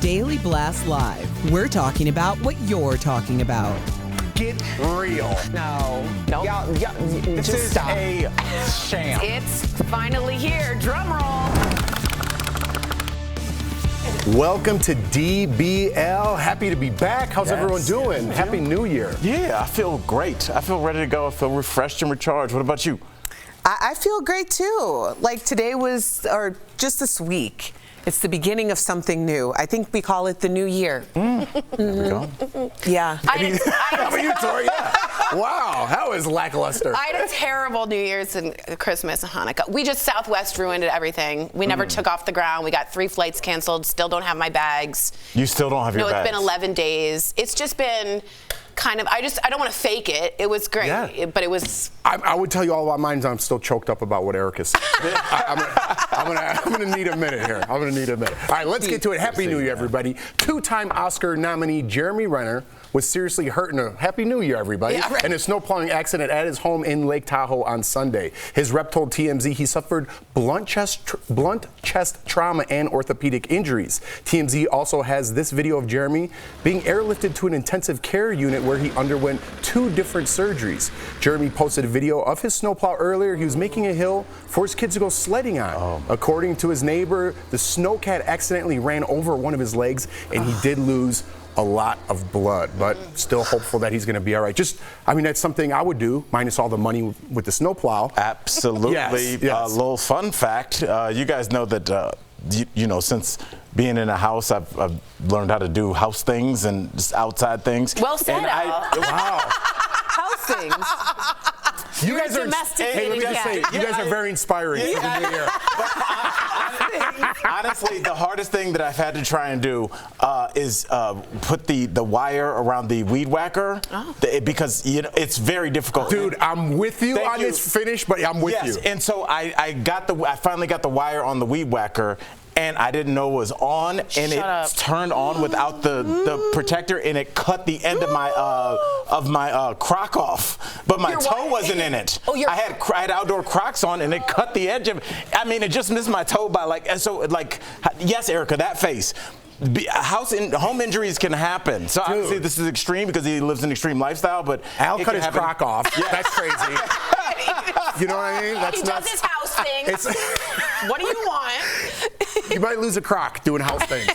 Daily Blast Live. We're talking about what you're talking about. Get real. No. Y'all, this just is stop. a sham. It's finally here. Drum roll. Welcome to DBL. Happy to be back. How's everyone doing? Happy New Year. Yeah, I feel great. I feel ready to go. I feel refreshed and recharged. What about you? I feel great too. Like today was, or just this week, it's the beginning of something new. I think we call it the new year. There we go. Yeah. How about you, Tori? Yeah. Wow, that was lackluster. I had a terrible New Year's and Christmas and Hanukkah. We just Southwest ruined everything. We never took off the ground. We got 3 flights canceled. Still don't have my bags. You still don't have your bags? No, it's been 11 days. It's just been kind of, I don't want to fake it. It was great, but it was. I would tell you all about mine. I'm still choked up about what Erica said. I'm gonna need a minute here. I'm gonna need a minute. All right, let's get to it. Happy New Year, everybody. 2-time Oscar nominee Jeremy Renner was seriously hurt in a Happy New Year, everybody, in a snow plowing accident at his home in Lake Tahoe on Sunday. His rep told TMZ he suffered blunt chest trauma and orthopedic injuries. TMZ also has this video of Jeremy being airlifted to an intensive care unit where he underwent 2 different surgeries. Jeremy posted a video of his snowplow earlier. He was making a hill for his kids to go sledding on. According to his neighbor, the snowcat accidentally ran over one of his legs, and he did lose a lot of blood, but still hopeful that he's going to be all right. That's something I would do, minus all the money with the snowplow. Absolutely. Yes. A little fun fact. You guys know that, since being in a house, I've learned how to do house things and just outside things. Well said, Wow. House things. You guys are domesticated. You guys are very inspiring for the new year. Honestly, the hardest thing that I've had to try and do is put the wire around the weed whacker because it's very difficult. Dude, I'm with you on this finish, but I'm with you. And so I finally got the wire on the weed whacker. And I didn't know it was on, and it turned on without the protector, and it cut the end of my croc off. But my toe wasn't in it. I had outdoor Crocs on, and it cut the edge of it. It just missed my toe by yes, Erica, that face. Home injuries can happen. So obviously this is extreme because he lives an extreme lifestyle, but Al cut his croc off. Yeah. That's crazy. You know what I mean? That's he does his house things. What do you want? You might lose a croc doing house things.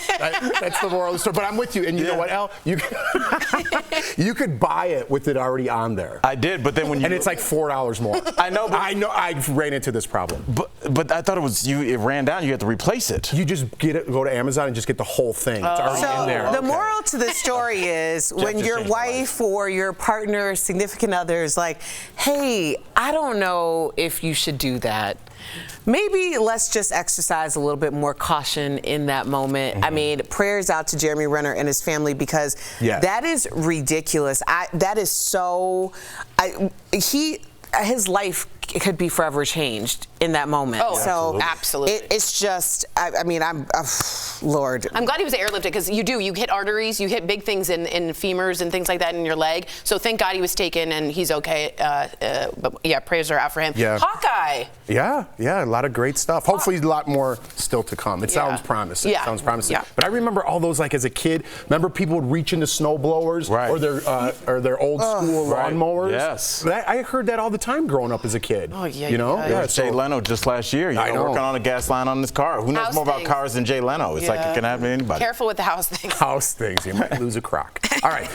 That's the moral of the story. But I'm with you. And you know what, Al? You could buy it with it already on there. I did, but then and it's like $4 more. I know. But I ran into this problem. But I thought it ran down. You had to replace it. You just go to Amazon and just get the whole thing. It's already in there. The moral to the story is when your wife or your partner or significant other is like, hey, I don't know if you should do that. Maybe let's just exercise a little bit more caution in that moment. Prayers out to Jeremy Renner and his family because that is ridiculous. His life could be forever changed in that moment. Absolutely. It's just, Lord. I'm glad he was airlifted because you hit arteries, you hit big things in femurs and things like that in your leg. So thank God he was taken and he's okay. But prayers are out for him. Yeah. Hawkeye. Yeah, a lot of great stuff. Hopefully a lot more still to come. It sounds promising. Yeah. It sounds promising. Yeah. But I remember all those as a kid. Remember people would reach into snow blowers or their old school lawnmowers. Yes. I heard that all the time growing up as a kid. Oh yeah. Jay Leno just last year. Working on a gas line on his car. Who knows more about cars than Jay Leno? It's like it can happen to anybody. Careful with the house things. House things. You might lose a croc. All right.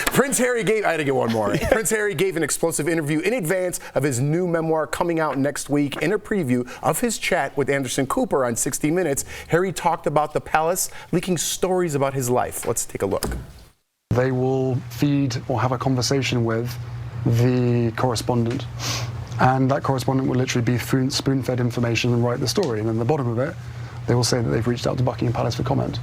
Prince Harry gave. I had to get one more. Prince Harry gave an explosive interview in advance of his new memoir coming out next week. In a preview of his chat with Anderson Cooper on 60 Minutes, Harry talked about the palace leaking stories about his life. Let's take a look. They will feed or have a conversation with the correspondent, and that correspondent will literally be spoon-fed information and write the story, and at the bottom of it they will say that they've reached out to Buckingham Palace for comment.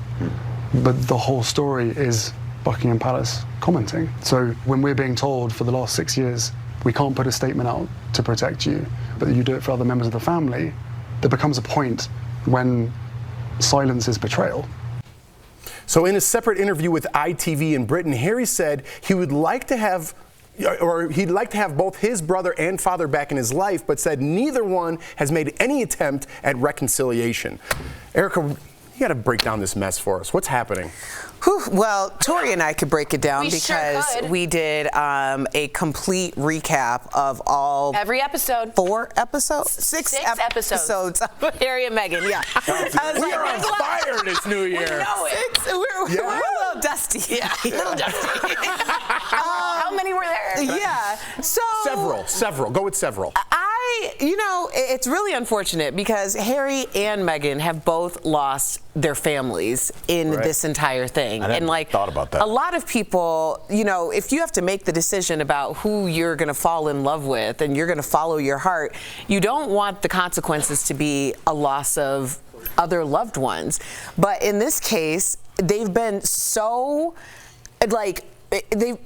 But the whole story is Buckingham Palace commenting. So when we're being told for the last 6 years we can't put a statement out to protect you, but you do it for other members of the family, there becomes a point when silence is betrayal. So in a separate interview with ITV in Britain, Harry said he would like to have he'd like to have both his brother and father back in his life, but said neither one has made any attempt at reconciliation. Erica, You got to break down this mess for us. What's happening? Whew, well, Tori and I could break it down because could. we did a complete recap of all every episode. 4 episodes? 6 episodes of Harry and Meghan, yeah. We are on fire this new year. We know it. We're a little dusty. Yeah, a little dusty. How many were there? Yeah. So Several. Go with several. It's really unfortunate because Harry and Meghan have both lost their families in this entire thing. I never thought about that. A lot of people, if you have to make the decision about who you're going to fall in love with and you're going to follow your heart, you don't want the consequences to be a loss of other loved ones. But in this case, they've been so, the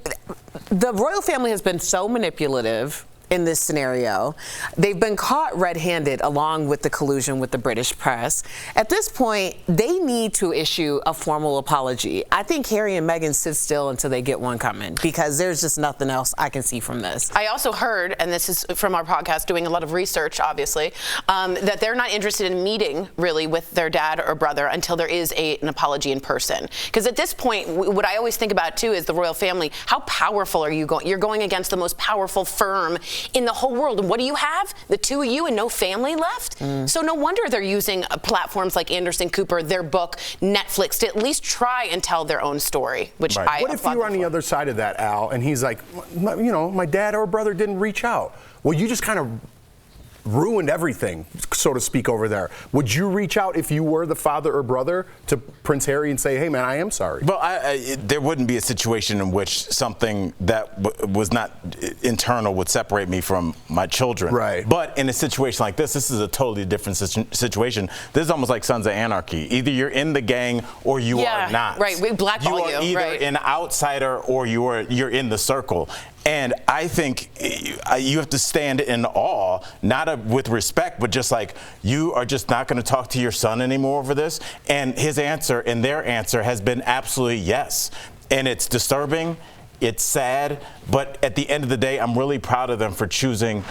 royal family has been so manipulative in this scenario. They've been caught red-handed along with the collusion with the British press. At this point, they need to issue a formal apology. I think Harry and Meghan sit still until they get one coming because there's just nothing else I can see from this. I also heard, and this is from our podcast, doing a lot of research, obviously, that they're not interested in meeting really with their dad or brother until there is an apology in person. Because at this point, what I always think about too is the royal family. How powerful are you going? You're going against the most powerful firm in the whole world. And what do you have? The two of you and no family left? So no wonder they're using platforms like Anderson Cooper, their book, Netflix, to at least try and tell their own story, which I What if you were on the other side of that, Al, and he's like, my dad or brother didn't reach out? Well, you just kind of ruined everything, so to speak, over there. Would you reach out if you were the father or brother to Prince Harry and say, hey, man, I am sorry? Well, there wouldn't be a situation in which something that was not internal would separate me from my children. Right. But in a situation like this is a totally different situation. This is almost like Sons of Anarchy. Either you're in the gang or you are not. Right, we blackball you. You are either an outsider or you're in the circle. And I think you have to stand in awe, not with respect, but just like, you are just not going to talk to your son anymore over this. And his answer and their answer has been absolutely yes. And it's disturbing, it's sad, but at the end of the day, I'm really proud of them for choosing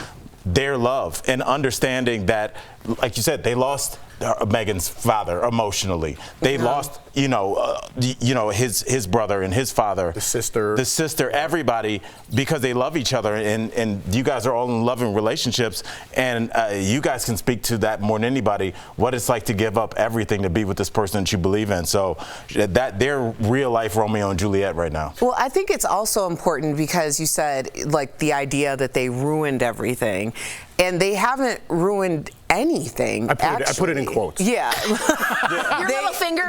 their love and understanding that, like you said, they lost Meghan's father emotionally. They lost, his brother and his father, the sister, everybody, because they love each other, and you guys are all in loving relationships, and you guys can speak to that more than anybody, what it's like to give up everything to be with this person that you believe in. So that they're real life Romeo and Juliet right now. Well, I think it's also important because you said like the idea that they ruined everything. And they haven't ruined anything. I put it in quotes. Yeah. Your little finger.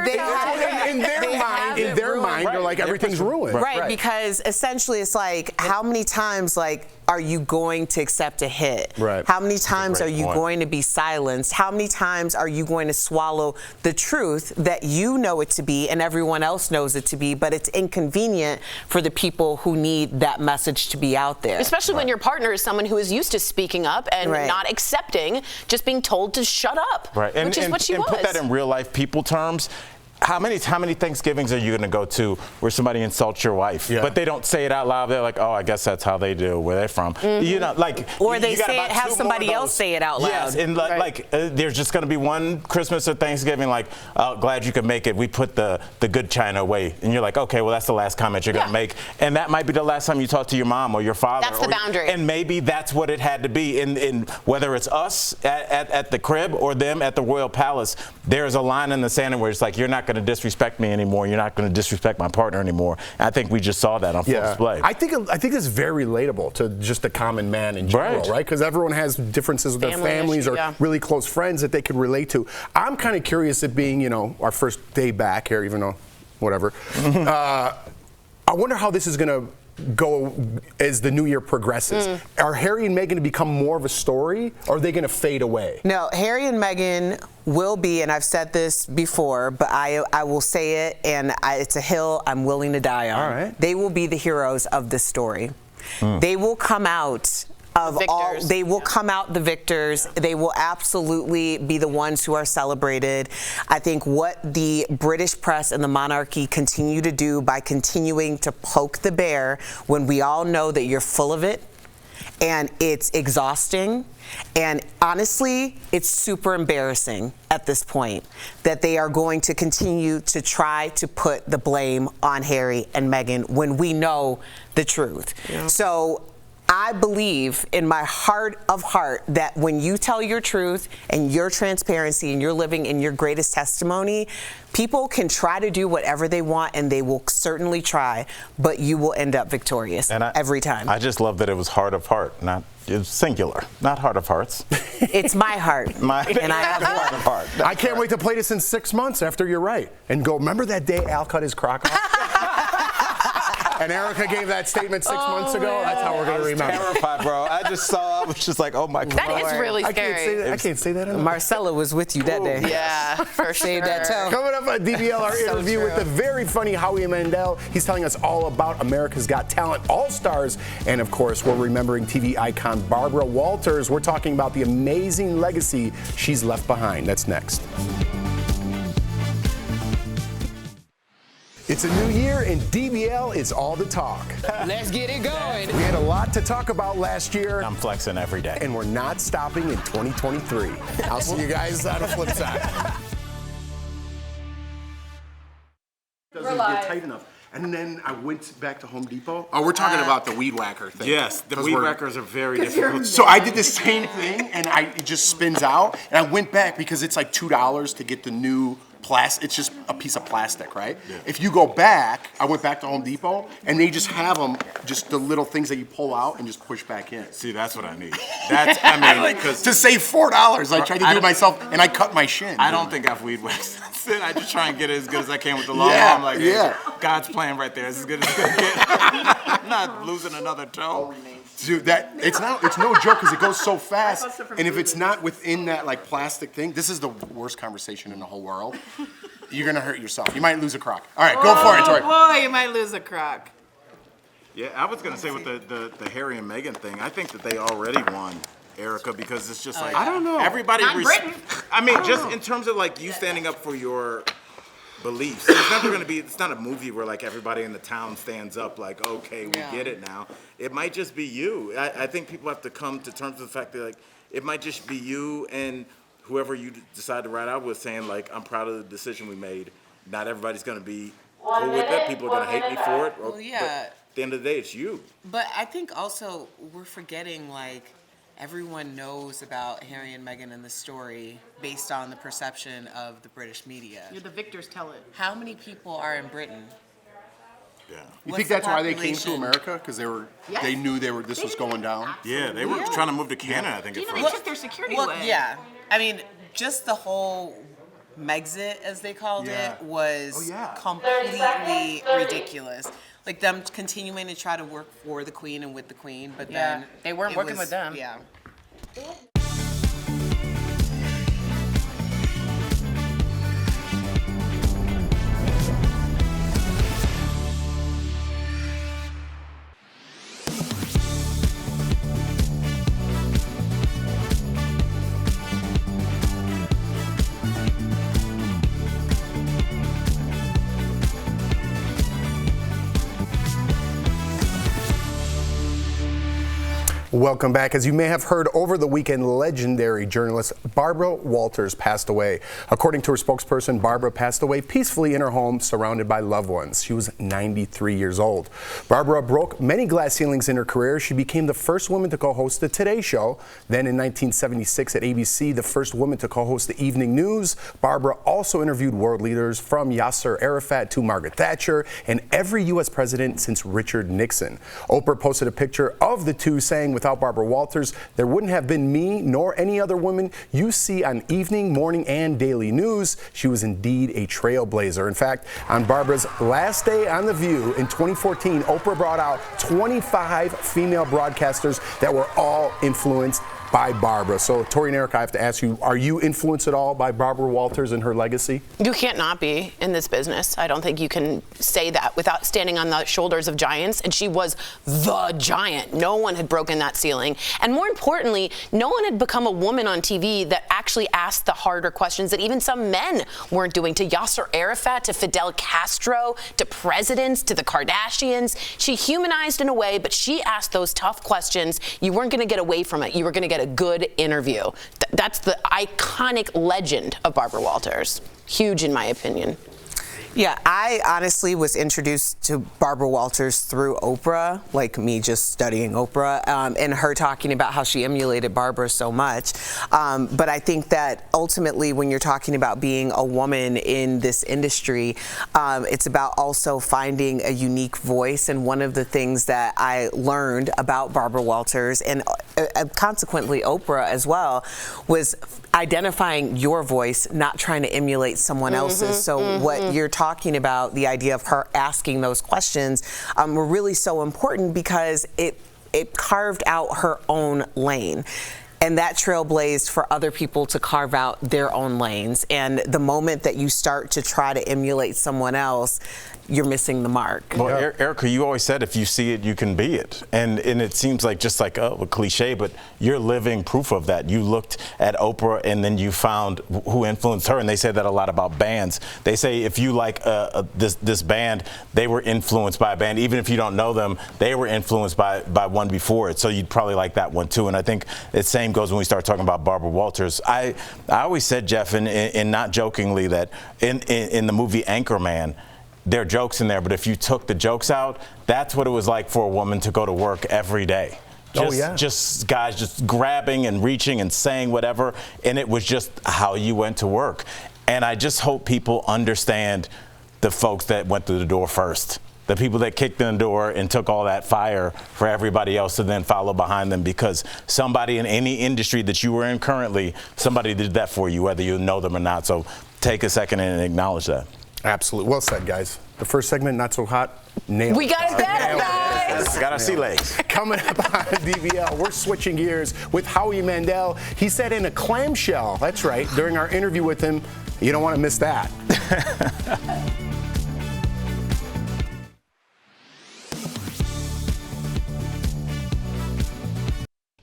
In their mind, they're like, everything's ruined. Right, because essentially it's like, how many times are you going to accept a hit? Right. How many times are you going to be silenced? How many times are you going to swallow the truth that you know it to be and everyone else knows it to be, but it's inconvenient for the people who need that message to be out there? Especially when your partner is someone who is used to speaking up and not accepting, just being told to shut up, which is what she was. And put that in real life people terms. How many Thanksgivings are you going to go to where somebody insults your wife, but they don't say it out loud? They're like, oh, I guess that's how they do, where they're from. Or they say it, have somebody else say it out loud. Yes, and there's just going to be one Christmas or Thanksgiving, glad you could make it. We put the good china away. And you're like, okay, well, that's the last comment you're going to make. And that might be the last time you talk to your mom or your father. That's the boundary. And maybe that's what it had to be. In whether it's us at the crib or them at the Royal Palace, there's a line in the sand where it's like, you're not going to disrespect me anymore. You're not going to disrespect my partner anymore. And I think we just saw that on full display. I think it's very relatable to just the common man in general, right? Because everyone has differences with their families or really close friends that they can relate to. I'm kind of curious, it being, our first day back here, even though, whatever. I wonder how this is going to go as the new year progresses. Are Harry and Meghan going to become more of a story, or are they going to fade away? No, Harry and Meghan will be, and I've said this before, but I will say it, and it's a hill I'm willing to die on. All right. They will be the heroes of this story. They will come out they will come out the victors. They will absolutely be the ones who are celebrated. I think what the British press and the monarchy continue to do by continuing to poke the bear when we all know that you're full of it, and it's exhausting. And honestly, it's super embarrassing at this point that they are going to continue to try to put the blame on Harry and Meghan when we know the truth. Yeah. So I believe in my heart of heart that when you tell your truth and your transparency and you're living in your greatest testimony, people can try to do whatever they want, and they will certainly try, but you will end up victorious every time. I just love that it was heart of heart, not singular, not heart of hearts. It's my heart, and I have heart of heart. I can't wait to play this in 6 months after you're right and go, remember that day Al cut his crock off? And Erica gave that statement 6 months ago. Man. That's how we're going to remember. I was terrified, bro. I was just like, oh my God. That is really scary. I can't say that enough. Marcella was with you that day. Yeah, for sure. That toe. Coming up on DBL, our interview with the very funny Howie Mandel. He's telling us all about America's Got Talent All-Stars. And of course, we're remembering TV icon Barbara Walters. We're talking about the amazing legacy she's left behind. That's next. It's a new year and DBL is all the talk. Let's get it going. We had a lot to talk about last year. I'm flexing every day. And we're not stopping in 2023. I'll see you guys on the flip side. Doesn't get tight enough. And then I went back to Home Depot. Oh, we're talking about the weed whacker thing. Yes, the weed whackers are very difficult. So I did the same thing, and it just spins out. And I went back because it's like $2 to get the new plastic. It's just a piece of plastic, right? Yeah. If you go back, I went back to Home Depot, and they just have them, just the little things that you pull out and just push back in. See, that's what I need. That's, I mean, because to save $4, I tried to do it myself, and I cut my shin. I don't think I've weed waxed. I just try and get it as good as I can with the law. I'm like, hey, God's plan right there. It's as good as it's gonna get. I'm not losing another toe. Dude, it's no joke because it goes so fast, and if it's not within that like plastic thing, this is the worst conversation in the whole world. You're gonna hurt yourself. You might lose a crock. All right, go for it, Tori. Oh boy, you might lose a crock. Yeah, I was gonna say with the Harry and Meghan thing, I think that they already won, Erica, because it's just like I don't know. Everybody. I mean, just in terms of like you standing up for your beliefs. It's never going to be, it's not a movie where like everybody in the town stands up like, okay, we get it now. It might just be you. I think people have to come to terms with the fact that like, it might just be you and whoever you decide to ride out with saying like, I'm proud of the decision we made. Not everybody's going to be cool with it. People are going to hate me for it. Well, yeah. But at the end of the day, it's you. But I think also we're forgetting like, everyone knows about Harry and Meghan and the story based on the perception of the British media. You're the victors tell it. How many people are in Britain? Yeah. You think that's why they came to America? Because they knew this was going down? Yeah, they were trying to move to Canada, I think. You know, they took their security away. Yeah. I mean, just the whole Megxit, as they called it, was completely ridiculous. Like them continuing to try to work for the Queen and with the Queen, but then they weren't working with them. Yeah. Welcome back. As you may have heard over the weekend, legendary journalist Barbara Walters passed away. According to her spokesperson, Barbara passed away peacefully in her home, surrounded by loved ones. She was 93 years old. Barbara broke many glass ceilings in her career. She became the first woman to co-host the Today Show. Then in 1976 at ABC, the first woman to co-host the Evening News. Barbara also interviewed world leaders from Yasser Arafat to Margaret Thatcher and every U.S. president since Richard Nixon. Oprah posted a picture of the two saying, without Barbara Walters, there wouldn't have been me nor any other woman you see on evening, morning, and daily news. She was indeed a trailblazer. In fact, on Barbara's last day on The View in 2014, Oprah brought out 25 female broadcasters that were all influenced by Barbara. So, Tori and Eric, I have to ask you, are you influenced at all by Barbara Walters and her legacy? You can't not be in this business. I don't think you can say that without standing on the shoulders of giants. And she was the giant. No one had broken that ceiling. And more importantly, no one had become a woman on TV that actually asked the harder questions that even some men weren't doing. To Yasser Arafat, to Fidel Castro, to presidents, to the Kardashians. She humanized in a way, but she asked those tough questions. You weren't going to get away from it. You were going to get a good interview. That's the iconic legend of Barbara Walters. Huge in my opinion. Yeah, I honestly was introduced to Barbara Walters through Oprah, like me just studying Oprah, and her talking about how she emulated Barbara so much. But I think that ultimately when you're talking about being a woman in this industry, it's about also finding a unique voice. And one of the things that I learned about Barbara Walters and consequently Oprah as well was identifying your voice, not trying to emulate someone else's. So what you're talking about, the idea of her asking those questions, were really so important because it carved out her own lane. And that trailblazed for other people to carve out their own lanes. And the moment that you start to try to emulate someone else, you're missing the mark. Well, Erica, you always said if you see it, you can be it. And it seems like just like a cliche, but you're living proof of that. You looked at Oprah and then you found who influenced her. And they say that a lot about bands. They say if you like this band, they were influenced by a band. Even if you don't know them, they were influenced by one before it. So you'd probably like that one too. And I think the same goes when we start talking about Barbara Walters. I always said, Jeff, and not jokingly, that in the movie Anchorman, there are jokes in there, but if you took the jokes out, that's what it was like for a woman to go to work every day. Just guys just grabbing and reaching and saying whatever, and it was just how you went to work. And I just hope people understand the folks that went through the door first. The people that kicked in the door and took all that fire for everybody else to then follow behind them, because somebody in any industry that you were in currently, somebody did that for you, whether you know them or not. So take a second and acknowledge that. Absolutely. Well said, guys. The first segment, not so hot. Nailed it. We got it better, guys. Got our sea legs. Coming up on DBL, we're switching gears with Howie Mandel. He said in a clamshell, that's right, during our interview with him, you don't want to miss that.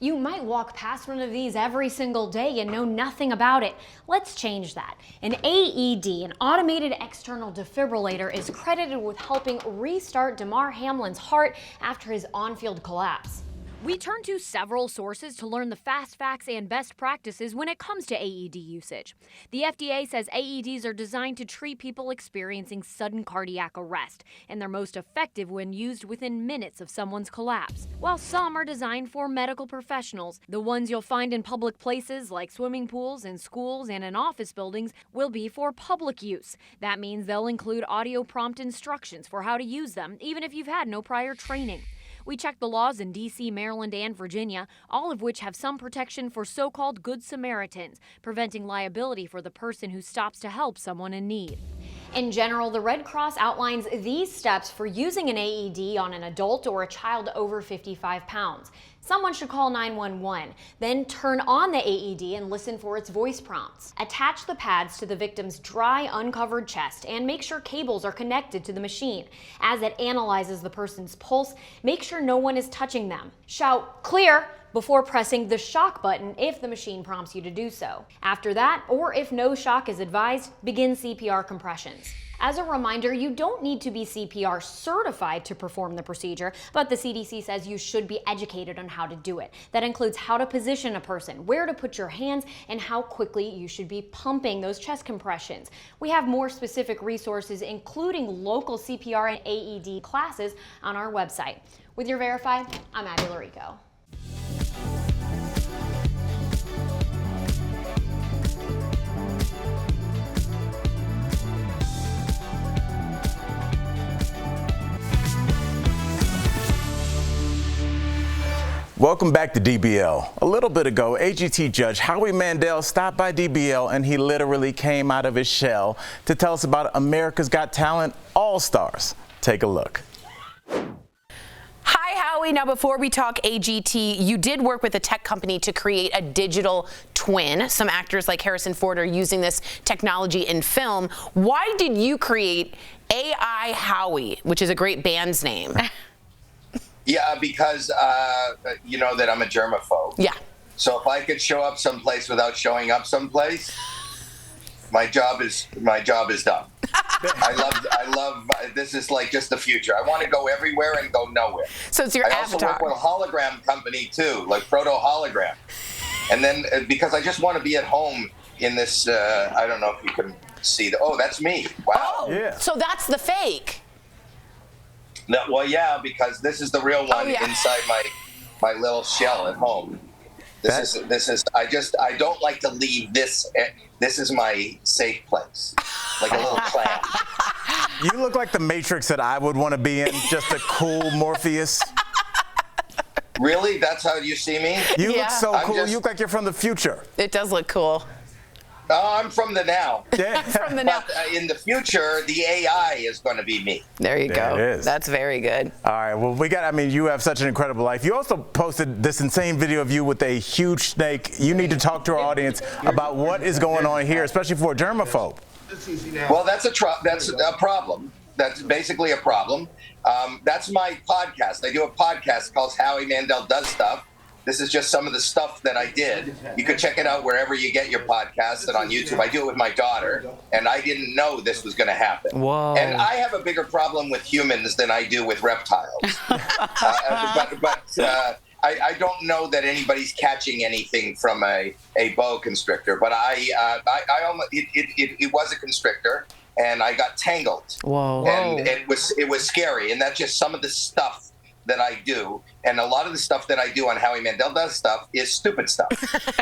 You might walk past one of these every single day and know nothing about it. Let's change that. An AED, an automated external defibrillator, is credited with helping restart Damar Hamlin's heart after his on-field collapse. We turn to several sources to learn the fast facts and best practices when it comes to AED usage. The FDA says AEDs are designed to treat people experiencing sudden cardiac arrest, and they're most effective when used within minutes of someone's collapse. While some are designed for medical professionals, the ones you'll find in public places like swimming pools, in schools, and in office buildings will be for public use. That means they'll include audio prompt instructions for how to use them, even if you've had no prior training. We checked the laws in D.C., Maryland, and Virginia, all of which have some protection for so-called Good Samaritans, preventing liability for the person who stops to help someone in need. In general, the Red Cross outlines these steps for using an AED on an adult or a child over 55 pounds. Someone should call 911, then turn on the AED and listen for its voice prompts. Attach the pads to the victim's dry, uncovered chest and make sure cables are connected to the machine. As it analyzes the person's pulse, make sure no one is touching them. Shout, "Clear!" before pressing the shock button if the machine prompts you to do so. After that, or if no shock is advised, begin CPR compressions. As a reminder, you don't need to be CPR certified to perform the procedure, but the CDC says you should be educated on how to do it. That includes how to position a person, where to put your hands, and how quickly you should be pumping those chest compressions. We have more specific resources, including local CPR and AED classes, on our website. With your Verify, I'm Abby Larico. Welcome back to DBL. A little bit ago, AGT judge Howie Mandel stopped by DBL and he literally came out of his shell to tell us about America's Got Talent All-Stars. Take a look. Hi, Howie. Howie, now before we talk AGT, you did work with a tech company to create a digital twin. Some actors like Harrison Ford are using this technology in film. Why did you create AI Howie, which is a great band's name? Yeah, because you know that I'm a germaphobe. Yeah. So if I could show up someplace without showing up someplace, my job is done. I love. This is like just the future. I want to go everywhere and go nowhere. So it's your avatar. I also work with a hologram company too, like proto hologram. And then because I just want to be at home in this. I don't know if you can see oh, that's me. Wow. Oh, yeah. So that's the fake. No, well, yeah, because this is the real one inside my little shell at home. This is. I don't like to leave this. This is my safe place, like a little clam. You look like the Matrix that I would want to be in, just a cool Morpheus. Really? That's how you see me? You look so cool. You look like you're from the future. It does look cool. Oh, I'm from the now. Yeah. From the now. But in the future, the AI is going to be me. There you go. It is. That's very good. All right. Well, you have such an incredible life. You also posted this insane video of you with a huge snake. You need to talk to our audience about what is going on here, especially for a germaphobe. Well, that's a problem. That's basically a problem. That's my podcast. I do a podcast called Howie Mandel Does Stuff. This is just some of the stuff that I did. You can check it out wherever you get your podcasts and on YouTube. I do it with my daughter, and I didn't know this was going to happen. Whoa. And I have a bigger problem with humans than I do with reptiles. I don't know that anybody's catching anything from a boa constrictor, but it was a constrictor, and I got tangled. Whoa. And it was scary, and that's just some of the stuff that I do, and a lot of the stuff that I do on Howie Mandel Does Stuff is stupid stuff,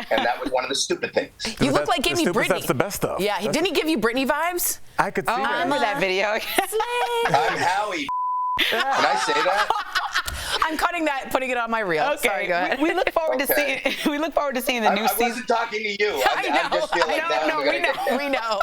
and that was one of the stupid things. You look like gave me Britney. That's the best stuff. Yeah, didn't he give you Britney vibes? I could see that. I remember that video. I'm Howie. Can I say that? I'm cutting that, putting it on my reel. Okay. Sorry, go ahead. We look forward to seeing. We look forward to seeing the new season. I wasn't talking to you. I just feel like we know.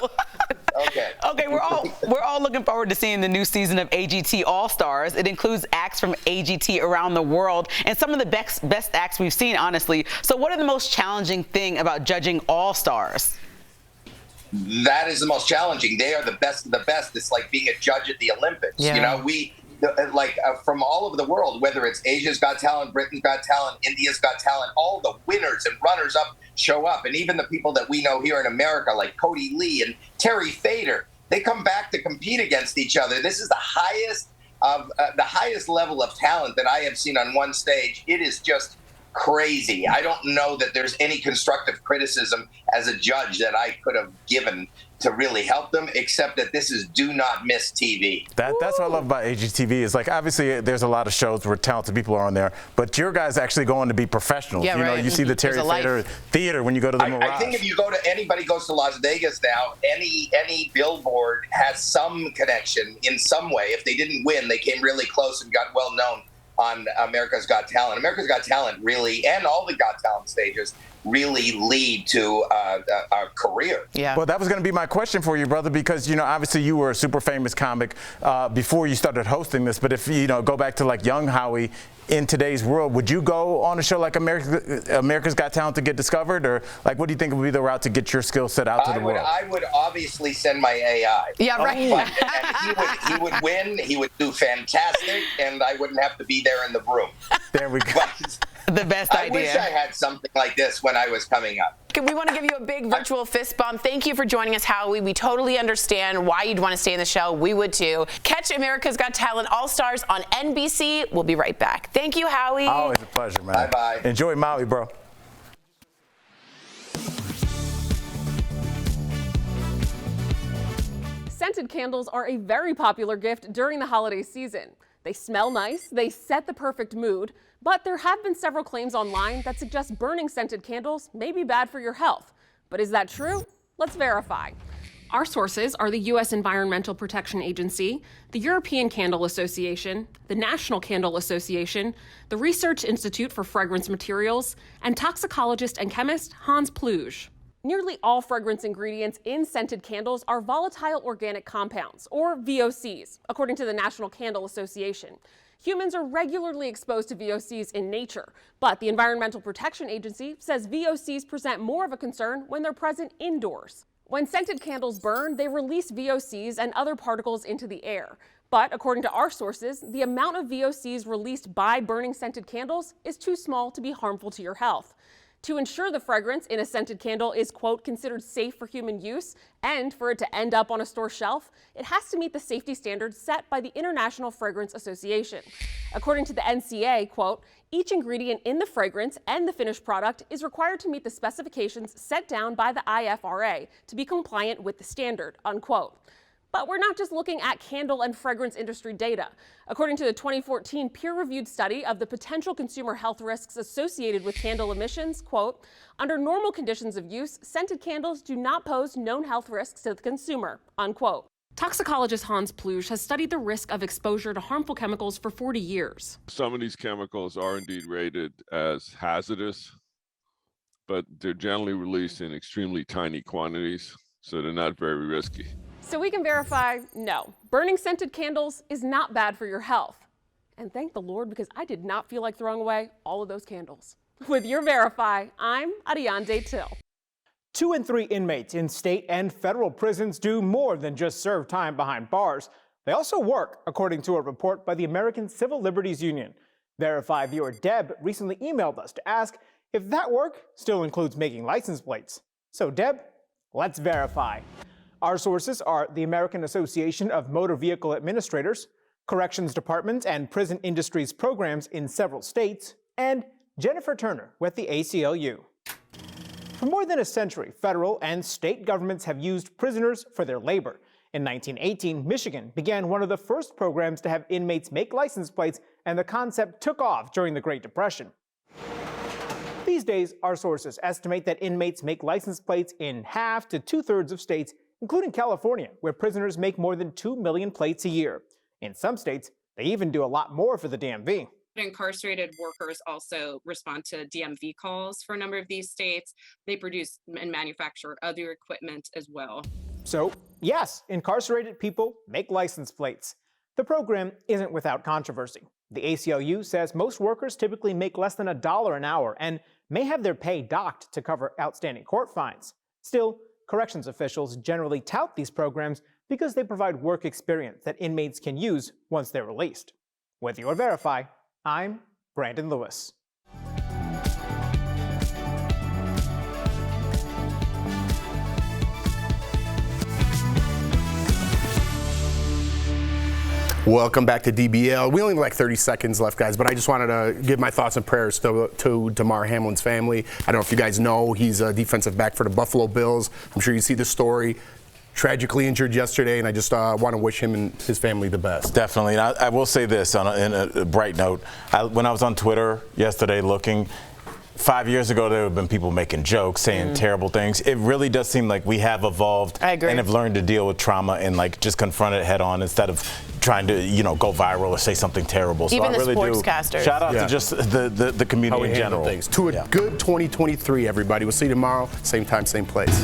Okay. Okay, we're all looking forward to seeing the new season of AGT All Stars. It includes acts from AGT around the world and some of the best acts we've seen, honestly. So, what are the most challenging thing about judging All Stars? That is the most challenging. They are the best of the best. It's like being a judge at the Olympics. Yeah. You know, from all over the world, whether it's Asia's Got Talent, Britain's Got Talent, India's Got Talent, all the winners and runners-up show up. And even the people that we know here in America, like Cody Lee and Terry Fader, they come back to compete against each other. This is the highest level of talent that I have seen on one stage. It is just crazy. I don't know that there's any constructive criticism as a judge that I could have given to really help them, except that this is do not miss TV. That's what I love about AGTV is like obviously there's a lot of shows where talented people are on there, but your guys actually going to be professionals. Yeah, you know, right. you see the Terry Fader Theater when you go to the Mirage. I think if you go to anybody goes to Las Vegas now, any billboard has some connection in some way. If they didn't win, they came really close and got well known on America's Got Talent. America's Got Talent really, and all the Got Talent stages, really lead to a career. Yeah. Well, that was going to be my question for you, brother, because, you know, obviously you were a super famous comic before you started hosting this. But if, you know, go back to like young Howie in today's world, would you go on a show like America's Got Talent to get discovered? Or like, what do you think would be the route to get your skill set out to the world? I would obviously send my AI. Yeah, right. And he would win. He would do fantastic, and I wouldn't have to be there in the room. There we go. The best idea. I wish I had something like this when I was coming up. We want to give you a big virtual fist bump. Thank you for joining us, Howie. We totally understand why you'd want to stay in the show. We would too. Catch America's Got Talent All-Stars on NBC. We'll be right back. Thank you, Howie. Always a pleasure, man. Bye-bye. Enjoy Maui, bro. Scented candles are a very popular gift during the holiday season. They smell nice, they set the perfect mood, but there have been several claims online that suggest burning scented candles may be bad for your health. But is that true? Let's verify. Our sources are the U.S. Environmental Protection Agency, the European Candle Association, the National Candle Association, the Research Institute for Fragrance Materials, and toxicologist and chemist Hans Pluge. Nearly all fragrance ingredients in scented candles are volatile organic compounds, or VOCs, according to the National Candle Association. Humans are regularly exposed to VOCs in nature, but the Environmental Protection Agency says VOCs present more of a concern when they're present indoors. When scented candles burn, they release VOCs and other particles into the air. But according to our sources, the amount of VOCs released by burning scented candles is too small to be harmful to your health. To ensure the fragrance in a scented candle is, quote, considered safe for human use, and for it to end up on a store shelf, it has to meet the safety standards set by the International Fragrance Association. According to the NCA, quote, each ingredient in the fragrance and the finished product is required to meet the specifications set down by the IFRA to be compliant with the standard, unquote. But we're not just looking at candle and fragrance industry data. According to the 2014 peer-reviewed study of the potential consumer health risks associated with candle emissions, quote, under normal conditions of use, scented candles do not pose known health risks to the consumer, unquote. Toxicologist Hans Pluge has studied the risk of exposure to harmful chemicals for 40 years. Some of these chemicals are indeed rated as hazardous, but they're generally released in extremely tiny quantities, so they're not very risky. So we can verify, no, burning scented candles is not bad for your health. And thank the Lord, because I did not feel like throwing away all of those candles. With your Verify, I'm Adiande Till. 2 in 3 inmates in state and federal prisons do more than just serve time behind bars. They also work, according to a report by the American Civil Liberties Union. Verify viewer Deb recently emailed us to ask if that work still includes making license plates. So Deb, let's verify. Our sources are the American Association of Motor Vehicle Administrators, corrections departments and prison industries programs in several states, and Jennifer Turner with the ACLU. For more than a century, federal and state governments have used prisoners for their labor. In 1918, Michigan began one of the first programs to have inmates make license plates, and the concept took off during the Great Depression. These days, our sources estimate that inmates make license plates in half to 2/3 of states, including California, where prisoners make more than 2 million plates a year. In some states, they even do a lot more for the DMV. Incarcerated workers also respond to DMV calls for a number of these states. They produce and manufacture other equipment as well. So, yes, incarcerated people make license plates. The program isn't without controversy. The ACLU says most workers typically make less than $1 an hour and may have their pay docked to cover outstanding court fines. Still, corrections officials generally tout these programs because they provide work experience that inmates can use once they're released. With your Verify, I'm Brandon Lewis. Welcome back to DBL. We only have like 30 seconds left, guys, but I just wanted to give my thoughts and prayers to Damar Hamlin's family. I don't know if you guys know, he's a defensive back for the Buffalo Bills. I'm sure you see the story. Tragically injured yesterday, and I just want to wish him and his family the best. Definitely. And I will say this in a bright note. When I was on Twitter yesterday looking, 5 years ago, there have been people making jokes, saying terrible things. It really does seem like we have evolved and have learned to deal with trauma and like just confront it head on instead of trying to, go viral or say something terrible. Even so I the really sportscasters. Shout out to just the community in general. To a good 2023, everybody. We'll see you tomorrow, same time, same place.